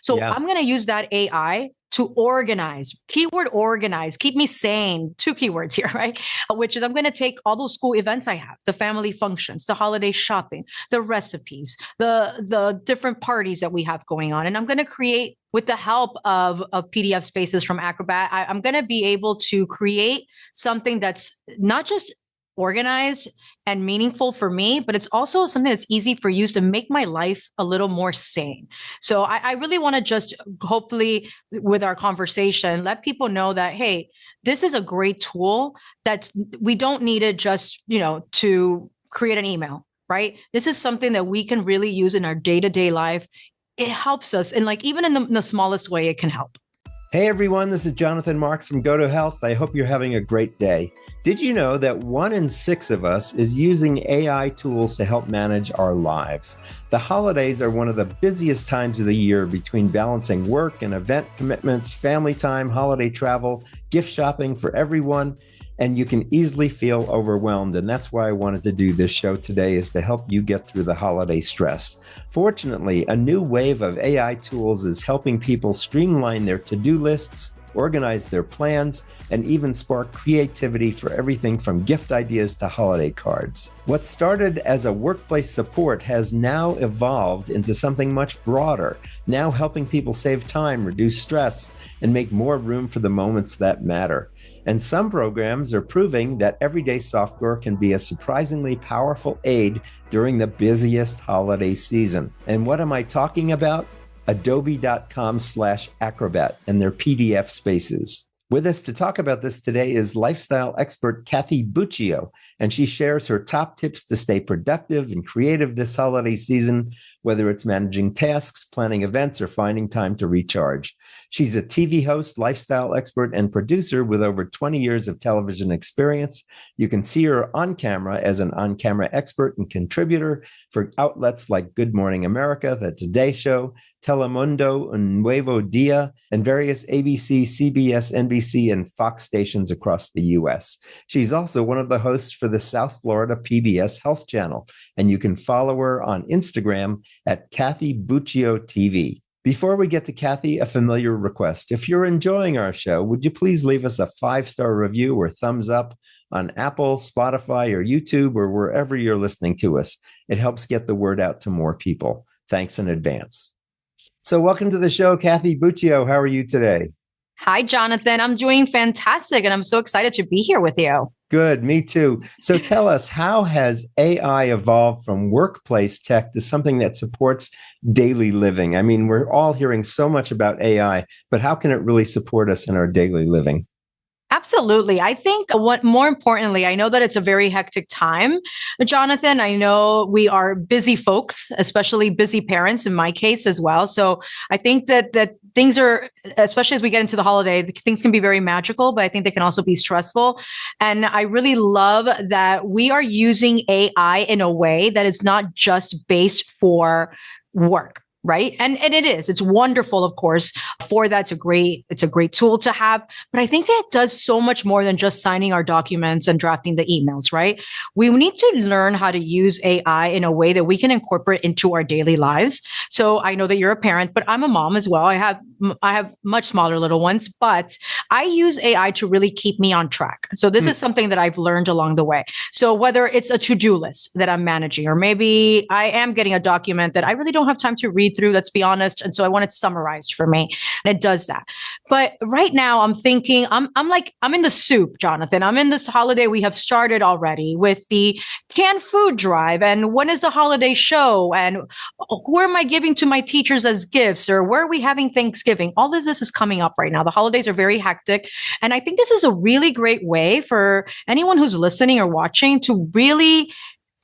So Yeah. I'm going to use that AI to organize, keyword organize, keep me sane. Two keywords here, right? Which is I'm going to take all those school events I have, the family functions, the holiday shopping, the recipes, the different parties that we have going on. And I'm going to create with the help of PDF spaces from Acrobat. I'm going to be able to create something that's not just organized and meaningful for me, but it's also something that's easy for use to make my life a little more sane. So I really want to just hopefully with our conversation, let people know that, hey, this is a great tool that we don't need it just, to create an email, right? This is something that we can really use in our day-to-day life. It helps us. And like, even in the smallest way, it can help. Hey everyone, this is Jonathan Marx from GoToHealth. I hope you're having a great day. Did you know that 1 in 6 of us is using AI tools to help manage our lives? The holidays are one of the busiest times of the year between balancing work and event commitments, family time, holiday travel, gift shopping for everyone, and you can easily feel overwhelmed. And that's why I wanted to do this show today, is to help you get through the holiday stress. Fortunately, a new wave of AI tools is helping people streamline their to-do lists, organize their plans, and even spark creativity for everything from gift ideas to holiday cards. What started as a workplace support has now evolved into something much broader, now helping people save time, reduce stress, and make more room for the moments that matter. And some programs are proving that everyday software can be a surprisingly powerful aid during the busiest holiday season. And what am I talking about? Adobe.com/Acrobat and their PDF spaces. With us to talk about this today is lifestyle expert Kathy Buccio, and she shares her top tips to stay productive and creative this holiday season, whether it's managing tasks, planning events, or finding time to recharge. She's a TV host, lifestyle expert, and producer with over 20 years of television experience. You can see her on camera as an on-camera expert and contributor for outlets like Good Morning America, The Today Show, Telemundo, Un Nuevo Dia, and various ABC, CBS, NBC, and Fox stations across the U.S. She's also one of the hosts for the South Florida PBS Health Channel, and you can follow her on Instagram at Kathy Buccio TV. Before we get to Kathy, a familiar request. If you're enjoying our show, would you please leave us a 5-star review or thumbs up on Apple, Spotify, or YouTube, or wherever you're listening to us? It helps get the word out to more people. Thanks in advance. So welcome to the show, Kathy Buccio. How are you today? Hi, Jonathan. I'm doing fantastic, and I'm so excited to be here with you. Good, me too. So tell us, how has AI evolved from workplace tech to something that supports daily living? I mean, we're all hearing so much about AI, but how can it really support us in our daily living? Absolutely. I think what more importantly, I know that it's a very hectic time, Jonathan. I know we are busy folks, especially busy parents in my case as well. So I think that things are, especially as we get into the holiday, things can be very magical, but I think they can also be stressful. And I really love that we are using AI in a way that is not just based for work. Right. And it is. It's wonderful, of course, for that. It's a great tool to have. But I think it does so much more than just signing our documents and drafting the emails, right? We need to learn how to use AI in a way that we can incorporate into our daily lives. So I know that you're a parent, but I'm a mom as well. I have much smaller little ones, but I use AI to really keep me on track. So this is something that I've learned along the way. So whether it's a to-do list that I'm managing, or maybe I am getting a document that I really don't have time to read through, let's be honest. And so I want it summarized for me. And it does that. But right now I'm thinking, I'm in the soup, Jonathan. I'm in this holiday. We have started already with the canned food drive. And when is the holiday show? And who am I giving to my teachers as gifts? Or where are we having Thanksgiving? All of this is coming up right now. The holidays are very hectic. And I think this is a really great way for anyone who's listening or watching to really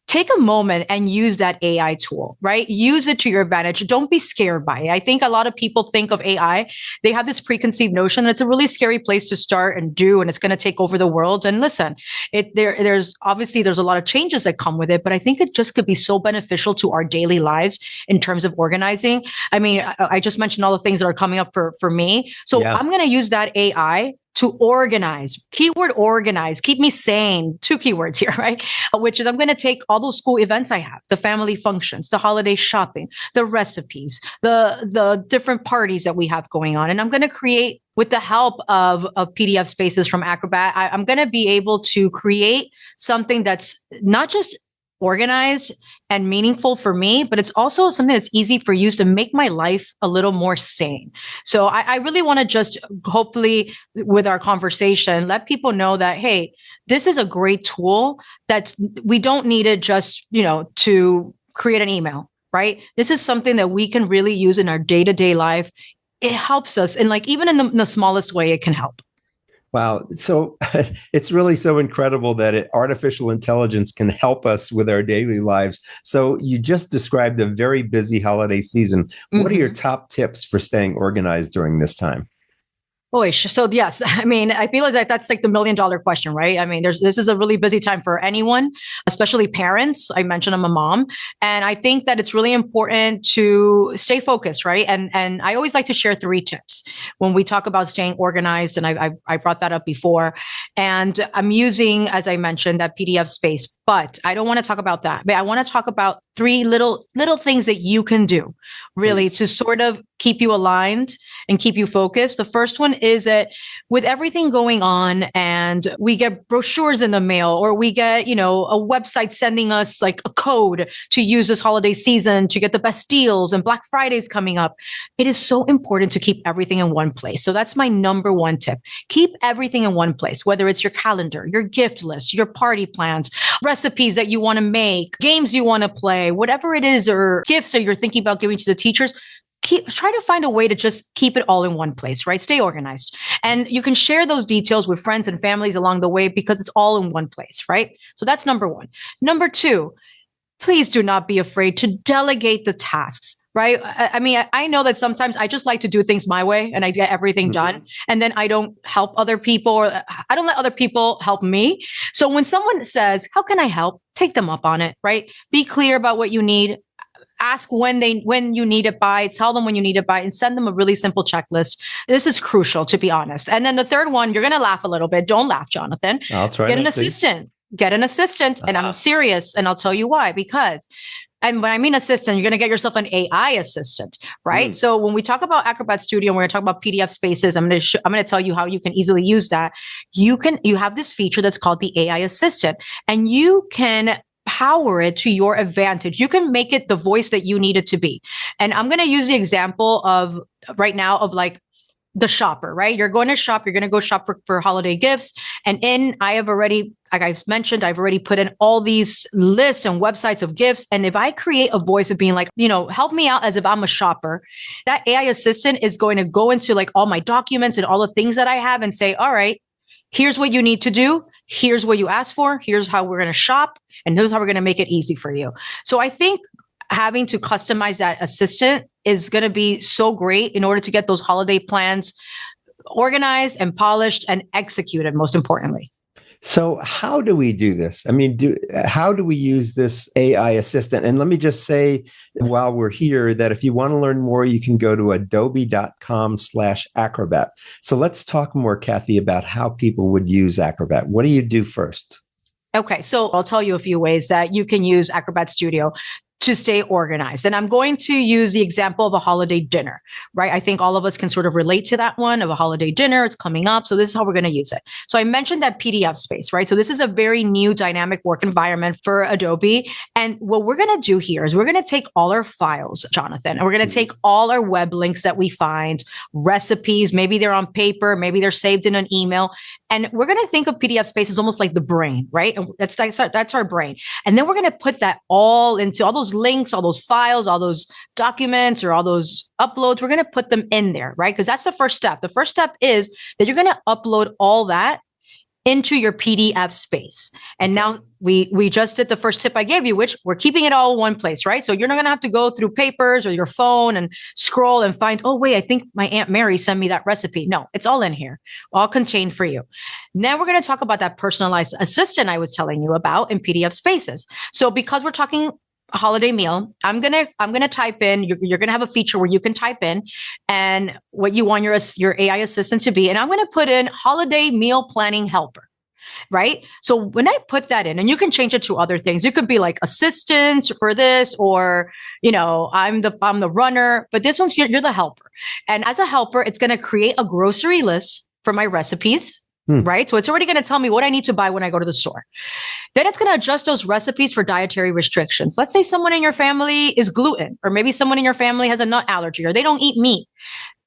take a moment and use that AI tool, right? Use it to your advantage. Don't be scared by it. I think a lot of people think of AI, they have this preconceived notion that it's a really scary place to start and do, and it's going to take over the world. And listen, there's a lot of changes that come with it, but I think it just could be so beneficial to our daily lives in terms of organizing. I mean, I just mentioned all the things that are coming up for me. So yeah. I'm going to use that AI to organize. Keyword organize, keep me sane. 2 keywords here, right? Which is I'm going to take all those school events I have, the family functions, the holiday shopping, the recipes, the different parties that we have going on. And I'm going to create, with the help of PDF spaces from Acrobat, I'm going to be able to create something that's not just organized and meaningful for me, but it's also something that's easy for you to make my life a little more sane. So I really want to just hopefully with our conversation, let people know that, hey, this is a great tool that we don't need it just, to create an email, right? This is something that we can really use in our day-to-day life. It helps us. And even in the smallest way, it can help. Wow. So it's really so incredible that artificial intelligence can help us with our daily lives. So you just described a very busy holiday season. What are your top tips for staying organized during this time? Boy, so yes, I mean, I feel like that's like the $1 million question, right? I mean, this is a really busy time for anyone, especially parents. I mentioned I'm a mom, and I think that it's really important to stay focused, right? And I always like to share 3 tips when we talk about staying organized, and I brought that up before. And I'm using, as I mentioned, that PDF space, but I don't want to talk about that. But I want to talk about 3 little things that you can do, really, to sort of keep you aligned and keep you focused. The first one is that with everything going on and we get brochures in the mail, or we get, a website sending us like a code to use this holiday season to get the best deals, and Black Friday's coming up. It is so important to keep everything in one place. So that's my number 1 tip. Keep everything in one place, whether it's your calendar, your gift list, your party plans, recipes that you want to make, games you want to play, whatever it is, or gifts that you're thinking about giving to the teachers. Try to find a way to just keep it all in one place, right? Stay organized. And you can share those details with friends and families along the way because it's all in one place, right? So that's number 1. Number 2, please do not be afraid to delegate the tasks, right? I mean, I know that sometimes I just like to do things my way and I get everything done. And then I don't help other people, or I don't let other people help me. So when someone says, how can I help? Take them up on it, right? Be clear about what you need. Ask when you need it by, tell them when you need it by, and send them a really simple checklist. This is crucial, to be honest. And then the third one, you're going to laugh a little bit. Don't laugh, Jonathan. I'll try. Get an assistant. Get an assistant. And I'm serious. And I'll tell you why. And when I mean assistant, you're going to get yourself an AI assistant, right? So when we talk about Acrobat Studio, and we're going to talk about PDF spaces, I'm going to tell you how you can easily use that. You have this feature that's called the AI assistant, and you can power it to your advantage. You can make it the voice that you need it to be. And I'm going to use the example of right now of like the shopper, right? You're going to shop, you're going to go shop for holiday gifts. And I've already put in all these lists and websites of gifts. And if I create a voice of being like, help me out as if I'm a shopper, that AI assistant is going to go into like all my documents and all the things that I have and say, all right, here's what you need to do. Here's what you asked for. Here's how we're going to shop. And here's how we're going to make it easy for you. So I think having to customize that assistant is going to be so great in order to get those holiday plans organized and polished and executed, most importantly. So how do we do this? I mean, how do we use this AI assistant? And let me just say while we're here that if you want to learn more, you can go to adobe.com/Acrobat. So let's talk more, Kathy, about how people would use Acrobat. What do you do first? Okay, so I'll tell you a few ways that you can use Acrobat Studio to stay organized. And I'm going to use the example of a holiday dinner, right? I think all of us can sort of relate to that one of a holiday dinner. It's coming up. So this is how we're going to use it. So I mentioned that PDF space, right? So this is a very new dynamic work environment for Adobe. And what we're going to do here is we're going to take all our files, Jonathan, and we're going to take all our web links that we find, recipes, maybe they're on paper, maybe they're saved in an email. And we're going to think of PDF space as almost like the brain, right? And that's our brain. And then we're going to put that all into all those links, all those files, all those documents, or all those uploads. We're going to put them in there, right? Because that's the first step. The first step is that you're going to upload all that into your PDF space. And now we just did the first tip I gave you, which we're keeping it all in one place, right? So you're not going to have to go through papers or your phone and scroll and find, oh, wait, I think my Aunt Mary sent me that recipe. No, it's all in here, all contained for you. Now we're going to talk about that personalized assistant I was telling you about in PDF spaces. So because we're talking holiday meal. I'm gonna type in. You're gonna have a feature where you can type in and what you want your AI assistant to be, and I'm gonna put in holiday meal planning helper. Right. So when I put that in, and you can change it to other things, you could be like assistance for this, or, I'm the runner, but this one's, you're the helper. And as a helper, it's going to create a grocery list for my recipes. Right. So it's already going to tell me what I need to buy when I go to the store. Then it's going to adjust those recipes for dietary restrictions. Let's say someone in your family is gluten, or maybe someone in your family has a nut allergy, or they don't eat meat.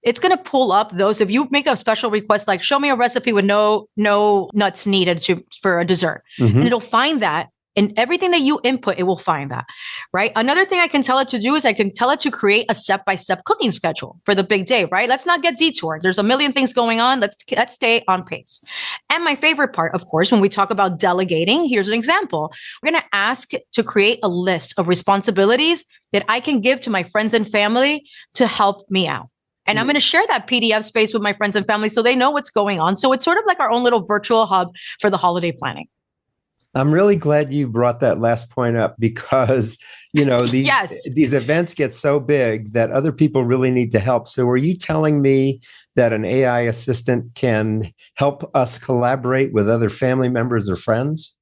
It's going to pull up those. If you make a special request, like show me a recipe with no nuts needed for a dessert, and it'll find that. And everything that you input, it will find that, right? Another thing I can tell it to do is I can tell it to create a step-by-step cooking schedule for the big day, right? Let's not get detoured. There's a million things going on. Let's stay on pace. And my favorite part, of course, when we talk about delegating, here's an example. We're going to ask to create a list of responsibilities that I can give to my friends and family to help me out. And I'm going to share that PDF space with my friends and family so they know what's going on. So it's sort of like our own little virtual hub for the holiday planning. I'm really glad you brought that last point up because, these these events get so big that other people really need to help. So are you telling me that an AI assistant can help us collaborate with other family members or friends?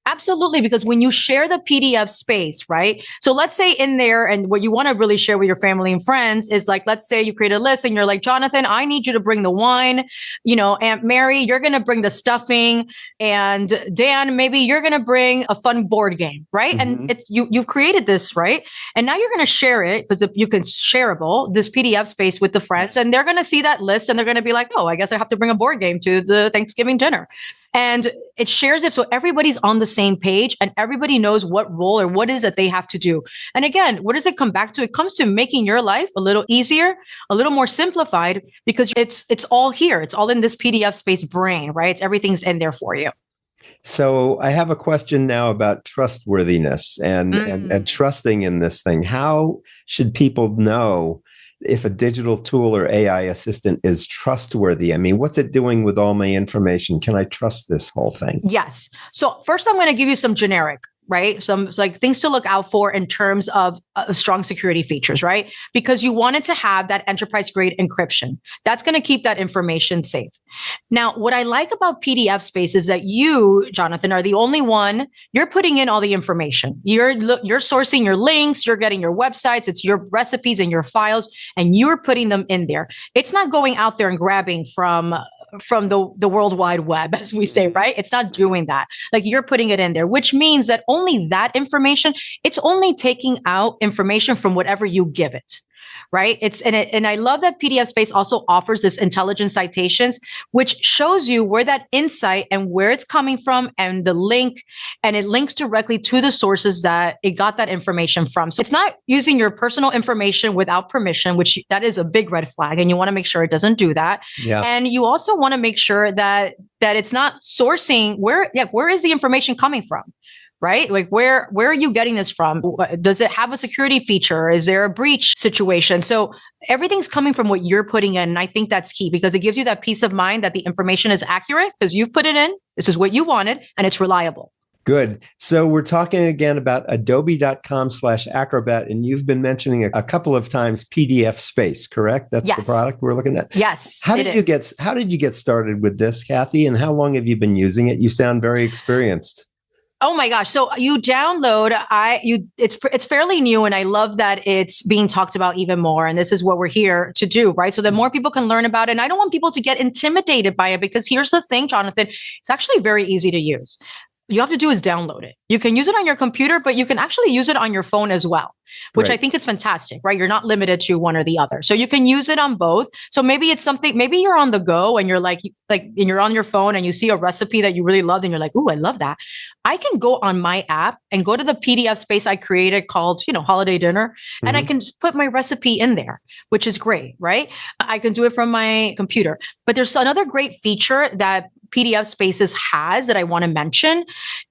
Absolutely, because when you share the PDF space, right? So let's say in there, and what you want to really share with your family and friends is like, let's say you create a list and you're like, Jonathan, I need you to bring the wine, Aunt Mary, you're going to bring the stuffing, and Dan, maybe you're going to bring a fun board game, right? And you've created this, right? And now you're going to share it because you can shareable this PDF space with the friends, and they're going to see that list and they're going to be like, oh, I guess I have to bring a board game to the Thanksgiving dinner. And it shares it so everybody's on the same page and everybody knows what role or what is that they have to do. And again, what does it come back to? It comes to making your life a little easier, a little more simplified, because it's all here. It's all in this PDF space brain, right? Everything's in there for you. So I have a question now about trustworthiness and trusting in this thing. How should people know if a digital tool or AI assistant is trustworthy? I mean, what's it doing with all my information? Can I trust this whole thing? Yes. So first, I'm going to give you some generic, right? Some like things to look out for in terms of strong security features, right? Because you want it to have that enterprise grade encryption. That's going to keep that information safe. Now, what I like about PDF space is that you, Jonathan, are the only one. You're putting in all the information. You're sourcing your links. You're getting your websites. It's your recipes and your files, and you're putting them in there. It's not going out there and grabbing from the World Wide Web, as we say, right? It's not doing that. Like you're putting it in there, which means that only that information, it's only taking out information from whatever you give it. Right. And I love that PDF space also offers this intelligent citations, which shows you where that insight and where it's coming from and the link, and it links directly to the sources that it got that information from. So it's not using your personal information without permission, which that is a big red flag. And you want to make sure it doesn't do that. Yeah. And you also want to make sure that it's not sourcing where is the information coming from? Right? Like where are you getting this from? Does it have a security feature? Is there a breach situation? So everything's coming from what you're putting in. And I think that's key because it gives you that peace of mind that the information is accurate because you've put it in. This is what you wanted and it's reliable. Good. So we're talking again about adobe.com/Acrobat, and you've been mentioning a couple of times PDF space, correct? That's the product we're looking at. Yes. How did you get started with this, Kathy? And how long have you been using it? You sound very experienced. Oh my gosh. So you download, it's fairly new, and I love that it's being talked about even more. And this is what we're here to do, right? So that more people can learn about it. And I don't want people to get intimidated by it because here's the thing, Jonathan, it's actually very easy to use. You have to do is download it. You can use it on your computer, but you can actually use it on your phone as well, which I think is fantastic, right? You're not limited to one or the other. So you can use it on both. So maybe it's something, maybe you're on the go and you're and you're on your phone and you see a recipe that you really loved and you're like, ooh, I love that. I can go on my app and go to the PDF space I created called, holiday dinner, and I can put my recipe in there, which is great, right? I can do it from my computer. But there's another great feature that PDF Spaces has that I want to mention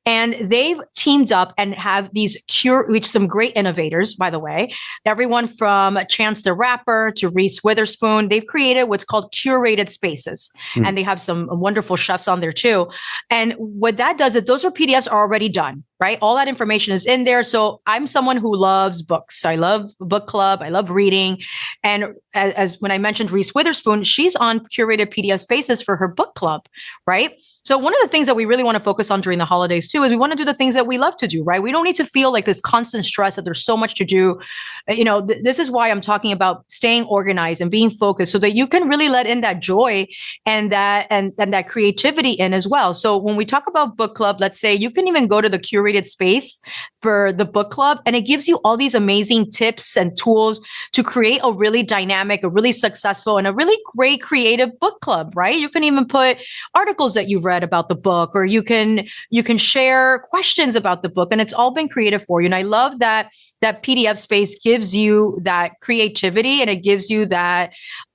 And they've teamed up and have these which some great innovators, by the way, everyone from Chance the Rapper to Reese Witherspoon. They've created what's called curated spaces. And they have some wonderful chefs on there too. And what that does is those are PDFs are already done, right? All that information is in there. So I'm someone who loves books. I love book club. I love reading. And as when I mentioned Reese Witherspoon, she's on curated PDF spaces for her book club, right? So one of the things that we really want to focus on during the holidays too is we want to do the things that we love to do, right? We don't need to feel like this constant stress that there's so much to do. This is why I'm talking about staying organized and being focused so that you can really let in that joy and that creativity in as well. So when we talk about book club, let's say you can even go to the curated space for the book club, and it gives you all these amazing tips and tools to create a really dynamic, a really successful, and a really great creative book club, right? You can even put articles that you've read about the book, or you can share questions about the book, and it's all been created for you. And I love that PDF space gives you that creativity and it gives you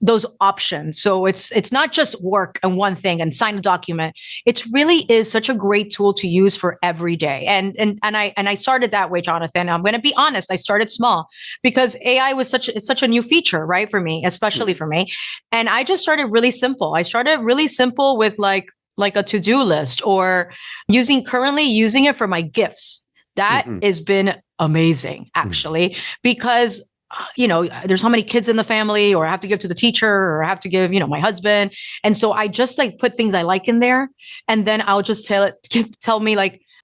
those options. So it's not just work and one thing and sign a document. It really is such a great tool to use for every day. And I started that way, Jonathan. I'm going to be honest. I started small because AI was such a new feature, right? For me, especially for me. And I just started really simple. I started really simple with like a to-do list, or currently using it for my gifts. That has been amazing, actually, because, there's how many kids in the family, or I have to give to the teacher, or I have to give, my husband. And so I just put things I like in there. And then I'll just tell me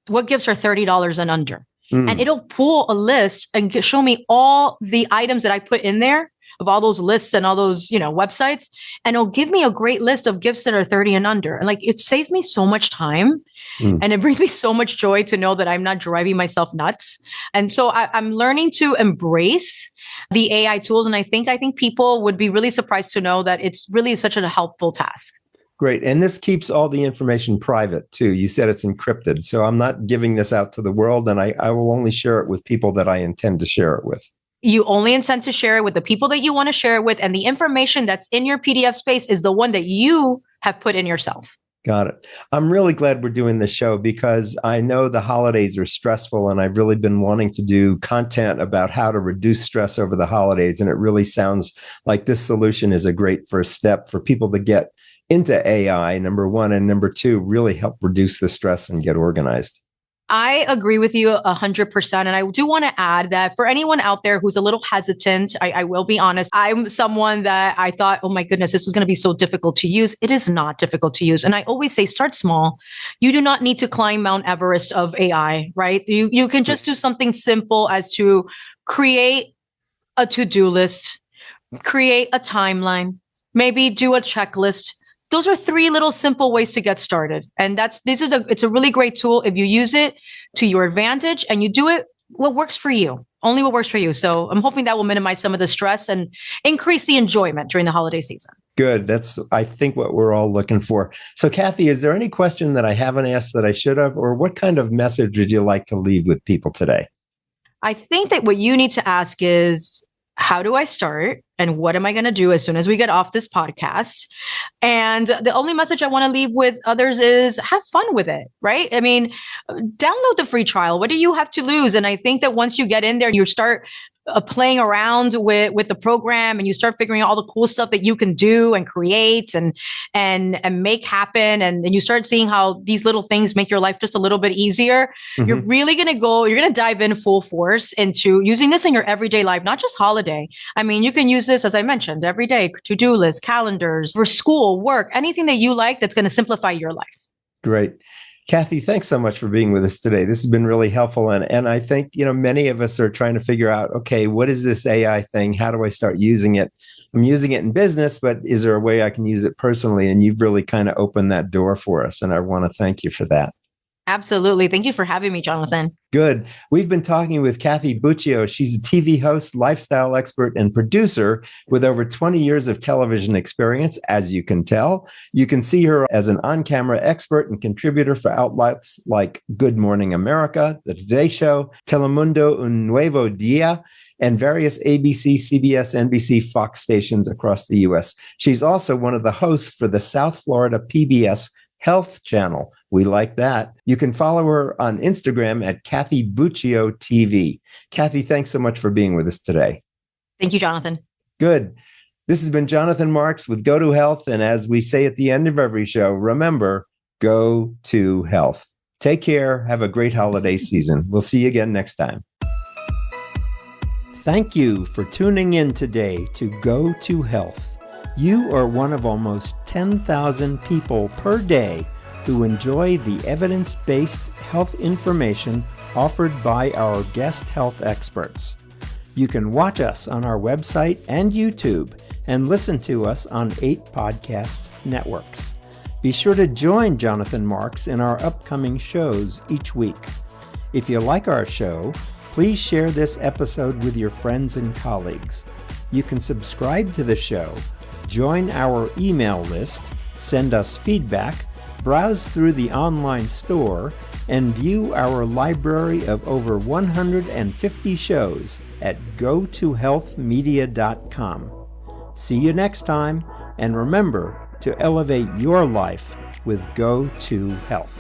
what gifts are $30 and under. And it'll pull a list and show me all the items that I put in there of all those lists and all those, websites. And it'll give me a great list of gifts that are 30 and under. And it saved me so much time. And it brings me so much joy to know that I'm not driving myself nuts. And so I'm learning to embrace the AI tools. And I think people would be really surprised to know that it's really such a helpful task. Great. And this keeps all the information private too. You said it's encrypted. So I'm not giving this out to the world, and I will only share it with people that I intend to share it with. You only intend to share it with the people that you want to share it with. And the information that's in your PDF space is the one that you have put in yourself. Got it. I'm really glad we're doing this show because I know the holidays are stressful, and I've really been wanting to do content about how to reduce stress over the holidays. And it really sounds like this solution is a great first step for people to get into AI, number one, and number two, really help reduce the stress and get organized. I agree with you 100%. And I do want to add that for anyone out there who's a little hesitant, I will be honest. I'm someone that I thought, oh my goodness, this is going to be so difficult to use. It is not difficult to use. And I always say, start small. You do not need to climb Mount Everest of AI, right? You can just do something simple as to create a to-do list, create a timeline, maybe do a checklist. Those are 3 little simple ways to get started. And it's a really great tool if you use it to your advantage and you do it what works for you, only what works for you. So I'm hoping that will minimize some of the stress and increase the enjoyment during the holiday season. Good. That's, I think, what we're all looking for. So Kathy, is there any question that I haven't asked that I should have, or what kind of message would you like to leave with people today? I think that what you need to ask is, how do I start? And what am I going to do as soon as we get off this podcast? And the only message I want to leave with others is have fun with it, right? I mean, download the free trial. What do you have to lose? And I think that once you get in there, you start playing around with the program, and you start figuring out all the cool stuff that you can do and create and make happen. And you start seeing how these little things make your life just a little bit easier. You're really going to dive in full force into using this in your everyday life, not just holiday. I mean, you can use this, as I mentioned, every day, to-do lists, calendars, for school, work, anything that you like that's going to simplify your life. Great. Kathy, thanks so much for being with us today. This has been really helpful. And I think, many of us are trying to figure out, okay, what is this AI thing? How do I start using it? I'm using it in business, but is there a way I can use it personally? And you've really kind of opened that door for us. And I want to thank you for that. Absolutely. Thank you for having me, Jonathan. Good. We've been talking with Kathy Buccio. She's a TV host, lifestyle expert, and producer with over 20 years of television experience, as you can tell. You can see her as an on-camera expert and contributor for outlets like Good Morning America, The Today Show, Telemundo Un Nuevo Dia, and various ABC, CBS, NBC, Fox stations across the U.S. She's also one of the hosts for the South Florida PBS Health Channel, We like that. You can follow her on Instagram at Kathy Buccio TV. Kathy, thanks so much for being with us today. Thank you, Jonathan. Good. This has been Jonathan Marx with GoToHealth. And as we say at the end of every show, remember, go to health. Take care. Have a great holiday season. We'll see you again next time. Thank you for tuning in today to Go to Health. You are one of almost 10,000 people per day who enjoy the evidence-based health information offered by our guest health experts. You can watch us on our website and YouTube and listen to us on 8 podcast networks. Be sure to join Jonathan Marx in our upcoming shows each week. If you like our show, please share this episode with your friends and colleagues. You can subscribe to the show, join our email list, send us feedback, browse through the online store, and view our library of over 150 shows at GoToHealthMedia.com. See you next time, and remember to elevate your life with Go to Health.